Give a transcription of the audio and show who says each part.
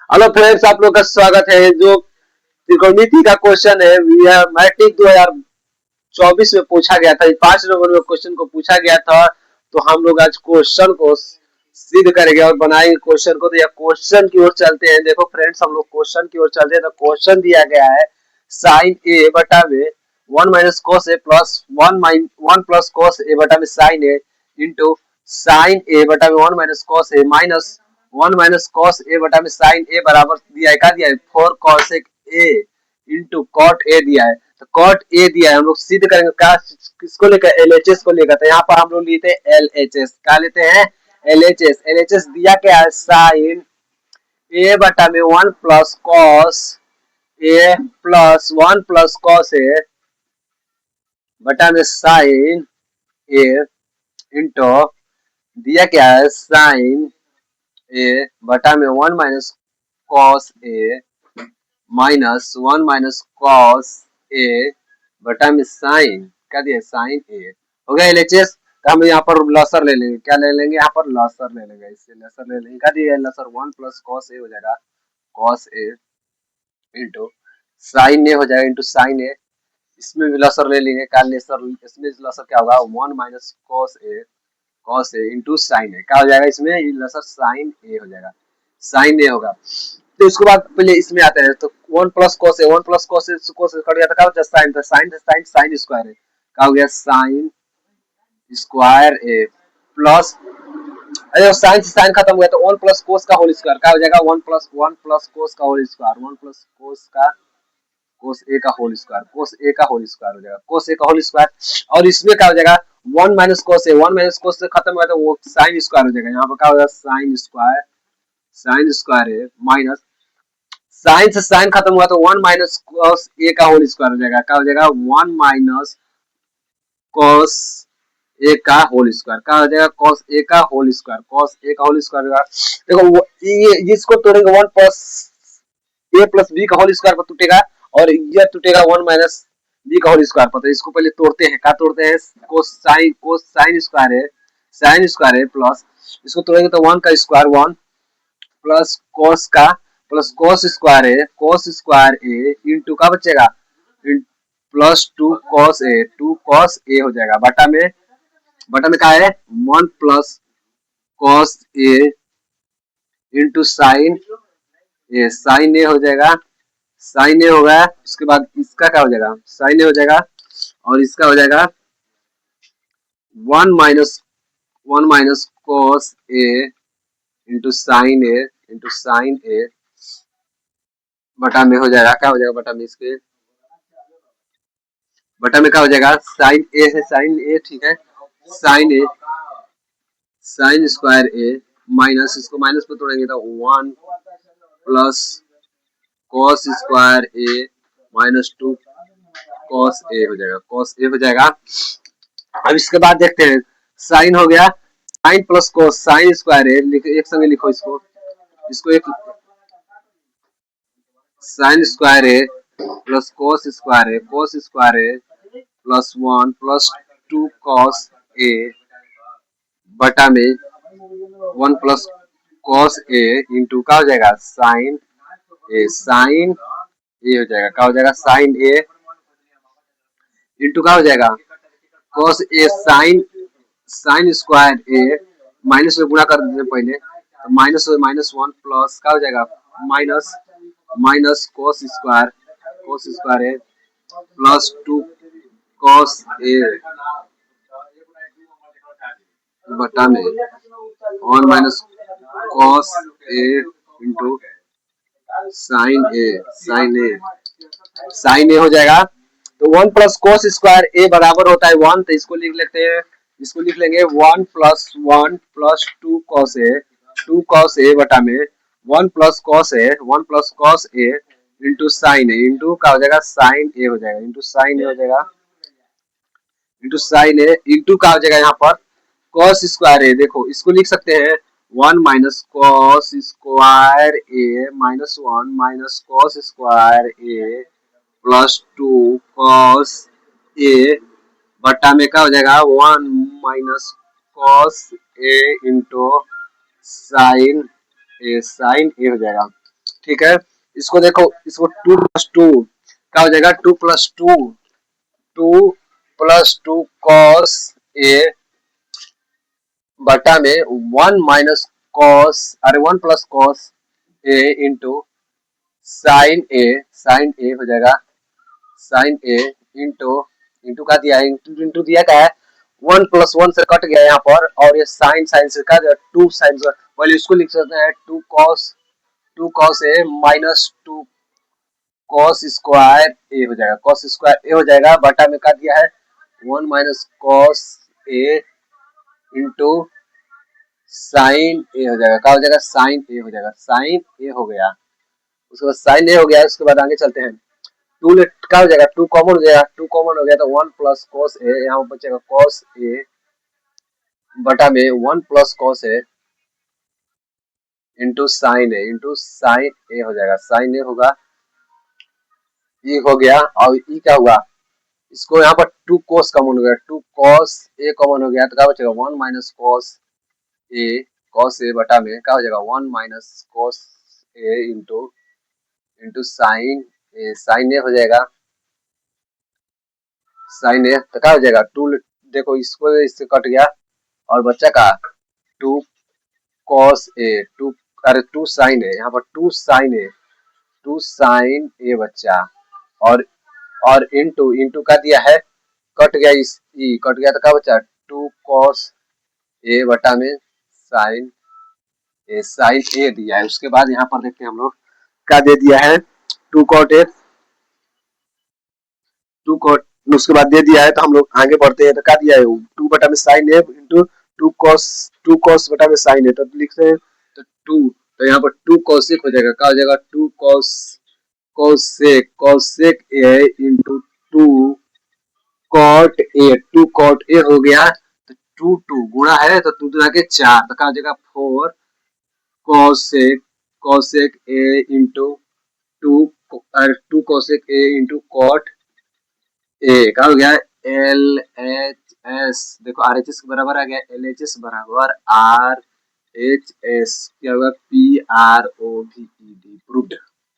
Speaker 1: Hello friends, आप लोग का स्वागत है। जो त्रिकोणमिति का क्वेश्चन है यह मैट्रिक 2024 में पूछा गया था। 5 नंबर में क्वेश्चन को पूछा गया था, तो हम लोग आज क्वेश्चन को सिद्ध करेंगे और बनाएंगे क्वेश्चन को। तो यह क्वेश्चन की ओर चलते हैं। देखो फ्रेंड्स, हम लोग क्वेश्चन की ओर चलते हैं। तो क्वेश्चन दिया गया है साइन ए बटा में 1 माइनस कोस ए प्लस 1 प्लस कोस ए बटा में साइन ए इंटू साइन ए बटा में 1 minus cos A minus 1 minus cos A बटा में साइन ए बराबर दिया है। क्या दिया है? 4 cosec A into cot A दिया है। तो कॉट ए दिया है, हम लोग सिद्ध करेंगे। क्या किसको लेकर? एलएचएस को लेकर। तो यहाँ पर हम लोग लेते हैं एलएचएस। क्या लेते हैं? एलएचएस। एलएचएस दिया क्या है? साइन ए बटा में 1 plus cos A plus 1 plus cos A बटा में साइन ए इंटू दिया क्या है? साइन ए बटा में 1 minus cos A minus 1 minus cos A बटा में साइन। क्या दिया? साइन ए। हो गया एलएचएस। तो हम यहाँ पर लसर ले लेंगे। क्या ले लेंगे? यहाँ पर लसर ले लेंगे। इससे लसर ले लेंगे। क्या दिया? लसर 1 प्लस कॉस ए हो जाएगा, कॉस ए इंटू साइन ए हो जाएगा, इंटू साइन ए। इसमें भी लसर ले लेंगे। क्या लसर? इसमें लसर क्या होगा? 1 minus cos A into sine ए। क्या हो जाएगा? इसमें लसर साइन ए हो जाएगा, साइन ए होगा। तो इसके बाद पहले इसमें आते हैं। तो 1 plus cos A, 1 plus cos A cut गया। तो क्या होता है? साइन। तो साइन स्क्वायर है। क्या हो गया? साइन स्क्वायर ए प्लस, अरे साइन से साइन खत्म हुआ तो 1 प्लस कोस का होल स्क्वायर। क्या हो जाएगा? 1 प्लस कोस का होल स्क्वायर, 1 प्लस कोस ए का होल स्क्वायर, कोस ए का होल स्क्वायर हो जाएगा, कोस ए का होल स्क्वायर। और इसमें क्या हो जाएगा? 1 माइनस कोस ए, 1 माइनस कोस से खत्म हुआ तो वो साइन स्क्वायर हो जाएगा। यहाँ पर क्या हो जाएगा? साइन स्क्वायर है माइनस साइन से साइन खत्म हुआ तो 1 माइनस कॉस ए का होल स्क्वायर हो जाएगा। क्या हो जाएगा? 1 माइनस कॉस ए का होल स्क्वायर। क्या हो जाएगा? कॉस ए का होल स्क्वायर, कॉस ए का होल स्क्वायर होगा। देखो ये इसको तोड़ेंगे 1 प्लस ए प्लस बी का होल स्क्वायर पर टूटेगा, और ये टूटेगा 1 माइनस बी का होल स्क्वायर पर। तो इसको पहले तोड़ते हैं। क्या तोड़ते हैं? कोस साइन स्क्वायर है, साइन स्क्वायर है प्लस इसको तोड़ेंगे तो 1 का स्क्वायर, 1 प्लस कॉस का प्लस कॉस स्क्वायर है, कॉस स्क्वायर ए इंटू का बचेगा प्लस 2 कॉस ए, 2 कॉस ए हो जाएगा। बटा में क्या है? 1 plus cos A into sine A, sign ए हो जाएगा, साइन ए होगा। उसके बाद इसका क्या हो जाएगा? साइन ए हो जाएगा, और इसका हो जाएगा 1 minus cos A into sine ए बटा में हो जाएगा। क्या हो जाएगा? बटा में इसके बटा में क्या हो जाएगा? साइन ए है, साइन ए ठीक है, साइन ए साइन स्क्वायर ए माइनस इसको माइनस पे तोड़ेंगे तो 1 प्लस कॉस स्क्वायर ए माइनस 2 कॉस ए हो जाएगा, कॉस ए हो जाएगा। अब इसके बाद देखते हैं। साइन हो गया, sine plus cos, sine square A एक संगे लिखो इसको, इसको एक sine square A plus cos square A, cos square A plus 1 plus 2 cos A बटा में 1 प्लस कॉस ए इंटू का हो जाएगा? साइन ए, साइन ए हो जाएगा। क्या हो जाएगा? साइन ए इंटू का हो जाएगा? Cos A, sign square A minus में गुणा कर देते हैं पहले, तो माइनस 1 प्लस का हो जाएगा? Minus cos square A plus 2 cos A बटा में 1 minus cos A into sine ए हो जाएगा। तो 1 प्लस कॉस स्क्वायर ए बराबर होता है 1। तो इसको लिख लेते हैं, इसको लिख लेंगे 1 प्लस 2 कॉस ए बटा में 1 plus cos A into sine A, into का हो जाएगा? साइन ए हो जाएगा, इंटू साइन ए हो जाएगा, इंटू साइन ए इंटू का हो जाएगा यहाँ पर कॉस स्क्वायर ए। देखो इसको लिख सकते हैं 1 minus cos square A minus 1 minus cos square A plus 2 cos A बटा में क्या हो जाएगा? 1 minus cos A into sine ए हो जाएगा। ठीक है। इसको देखो, इसको 2 + 2 क्या हो जाएगा, 2 + 2, 2 + 2 कॉस ए बटा में 1 - अरे 1 + cos ए इंटू साइन ए हो जाएगा, साइन ए इंटू इंटू का दिया है, इंटू दिया क्या है, 1 + 1 से कट गया यहाँ पर, और ये साइन साइन से का 2 साइन, पहले इसको लिख सकते हैं 2 cos ए माइनस 2 cos² ए हो जाएगा, cos² ए हो जाएगा, बटा में का दिया है 1 - cos ए इंटू साइन ए हो जाएगा, क्या हो जाएगा, साइन ए हो जाएगा, साइन ए हो गया। उसके बाद साइन ए हो गया, उसके बाद आगे चलते हैं। टू क्या हो जाएगा, 2 कॉमन हो जाएगा, 2 कॉमन हो गया तो 1 + cos ए, यहाँ बचेगा cos ए बटा में 1 + cos ए इंटू साइन ए हो जाएगा, साइन ए होगा, ये हो गया। और ये क्या हुआ, इसको यहाँ पर 2 cos कॉमन हो गया, 2 cos ए कॉमन हो गया तो क्या बचेगा 1 - cos ए बटा में क्या हो जाएगा 1 - cos ए इंटू इंटू साइन ए हो जाएगा, साइन ए तो क्या हो जाएगा 2, देखो इसको इससे कट गया और बच्चा का 2 cos ए, 2 अरे 2 साइन ए, यहाँ पर 2 साइन ए बच्चा, और इंटू इंटू का दिया है, कट गया, इस ई कट गया तो क्या बचा 2 cos ए बटा में साइन ए दिया है। उसके बाद यहाँ पर देखते हैं हम लोग क्या दे दिया है, 2 cot ए, 2 cot, उसके बाद दे दिया है तो हम लोग आगे बढ़ते हैं। तो क्या दिया है 2 बटा में साइन ए इंटू 2 cos बटा में साइन ए, तो लिखते हैं तो 2, तो यहाँ पर 2 cosec हो जाएगा, क्या हो जाएगा 2 cosec ए इंटू 2 cot ए हो गया, तो 2 गुणा है तो 2 दूना के 4, तो क्या हो जाएगा 4 cosec ए इंटू 2 cosec ए इंटू cot ए, क्या हो गया एल एच एस, देखो आर एच एस के बराबर आ गया, एल एच एस बराबर आर एच एस, क्या होगा PROVED, प्रूव्ड।